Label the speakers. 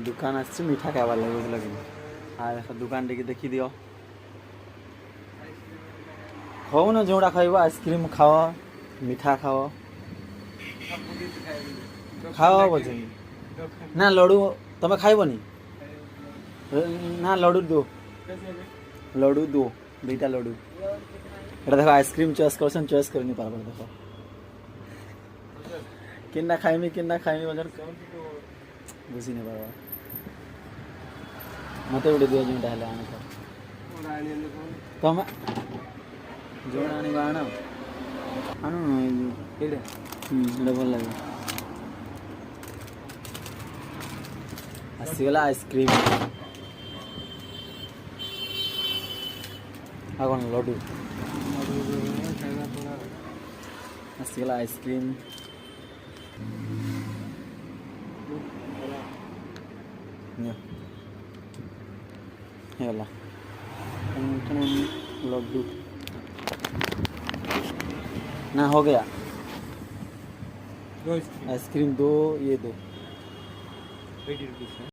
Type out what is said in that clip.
Speaker 1: दुकान आस मीठा खावा लगे बुझल कि दुकान टे देखी दियो खाओ ना जोड़ा खाइब आइसक्रीम खाओ मीठा खाओ खाओ बोझे ना लड्डू तुम खाइबनी ना लड्डू दो दुईटा लड्डू एटा देखो आइसक्रीम चॉइस करसन चॉइस कर नहीं पारबो देखो किन्ना खाइमी बजन बुझी नहीं पारबो मते उड़े दियो जोटा हेले आने तुम जोड़ा आनी बाण आनु एडे भल लगे आसीगला आइसक्रीम आ कौन लड्डू आसीगला आइसक्रीम लड्डू ना हो गया आइसक्रीम दो ये दो 80 रुपीस।